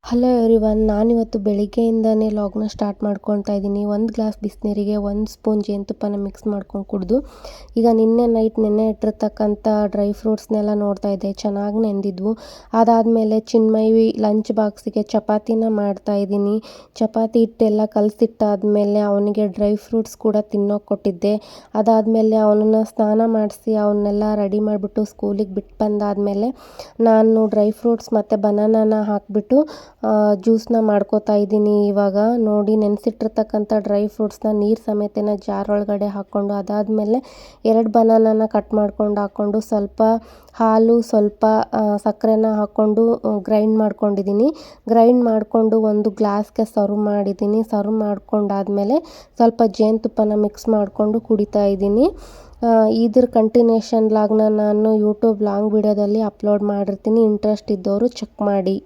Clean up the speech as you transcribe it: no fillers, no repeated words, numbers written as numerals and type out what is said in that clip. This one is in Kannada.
ಹಲೋ ಎವ್ರಿವನ್, ನಾನಿವತ್ತು ಬೆಳಿಗ್ಗೆಯಿಂದನೇ ಲಾಗ್ನ ಸ್ಟಾರ್ಟ್ ಮಾಡ್ಕೊಳ್ತಾ ಇದ್ದೀನಿ. 1 ಗ್ಲಾಸ್ ಬಿಸಿನೀರಿಗೆ 1 ಸ್ಪೂನ್ ಜೇನುತುಪ್ಪನ ಮಿಕ್ಸ್ ಮಾಡ್ಕೊಂಡು ಕುಡಿದು, ಈಗ ನೆನ್ನೆ ಇಟ್ಟಿರ್ತಕ್ಕಂಥ ಡ್ರೈ ಫ್ರೂಟ್ಸ್ನೆಲ್ಲ ನೋಡ್ತಾ ಇದ್ದೆ, ಚೆನ್ನಾಗಿ ನೆಂದಿದ್ವು. ಅದಾದಮೇಲೆ ಚಿನ್ಮಯಿ ಲಂಚ್ ಬಾಕ್ಸಿಗೆ ಚಪಾತಿನ ಮಾಡ್ತಾ ಇದ್ದೀನಿ. ಚಪಾತಿ ಹಿಟ್ಟೆಲ್ಲ ಕಲಸಿಟ್ಟಾದ್ಮೇಲೆ ಅವನಿಗೆ ಡ್ರೈ ಫ್ರೂಟ್ಸ್ ಕೂಡ ತಿನ್ನೋಕೆ ಕೊಟ್ಟಿದ್ದೆ. ಅದಾದಮೇಲೆ ಅವನನ್ನು ಸ್ನಾನ ಮಾಡಿಸಿ ಅವನ್ನೆಲ್ಲ ರೆಡಿ ಮಾಡಿಬಿಟ್ಟು ಸ್ಕೂಲಿಗೆ ಬಿಟ್ಟು ಬಂದಾದಮೇಲೆ ನಾನು ಡ್ರೈ ಫ್ರೂಟ್ಸ್ ಮತ್ತು ಬನಾನಾನ ಹಾಕಿಬಿಟ್ಟು ಜ್ಯೂಸನ್ನ ಮಾಡ್ಕೋತಾ ಇದ್ದೀನಿ. ಇವಾಗ ನೋಡಿ, ನೆನೆಸಿಟ್ಟಿರ್ತಕ್ಕಂಥ ಡ್ರೈ ಫ್ರೂಟ್ಸ್ನ ನೀರು ಸಮೇತನ ಜಾರ್ ಒಳಗಡೆ ಹಾಕ್ಕೊಂಡು, ಅದಾದಮೇಲೆ 2 ಬನಾನಾನ ಕಟ್ ಮಾಡ್ಕೊಂಡು ಹಾಕ್ಕೊಂಡು, ಸ್ವಲ್ಪ ಹಾಲು, ಸ್ವಲ್ಪ ಸಕ್ಕರೆನ ಹಾಕ್ಕೊಂಡು ಗ್ರೈಂಡ್ ಮಾಡ್ಕೊಂಡಿದ್ದೀನಿ. ಗ್ರೈಂಡ್ ಮಾಡಿಕೊಂಡು ಒಂದು ಗ್ಲಾಸ್ಗೆ ಸರ್ವ್ ಮಾಡಿದ್ದೀನಿ. ಸರ್ವ್ ಮಾಡ್ಕೊಂಡಾದಮೇಲೆ ಸ್ವಲ್ಪ ಜೇನುತುಪ್ಪನ ಮಿಕ್ಸ್ ಮಾಡಿಕೊಂಡು ಕುಡಿತಾ ಇದ್ದೀನಿ. ಇದ್ರ ಕಂಟಿನ್ಯೂಷನ್ ಲಾಗ್ನ ನಾನು ಯೂಟ್ಯೂಬ್ ಲಾಂಗ್ ವಿಡಿಯೋದಲ್ಲಿ ಅಪ್ಲೋಡ್ ಮಾಡಿರ್ತೀನಿ. ಇಂಟ್ರೆಸ್ಟ್ ಇದ್ದವರು ಚೆಕ್ ಮಾಡಿ.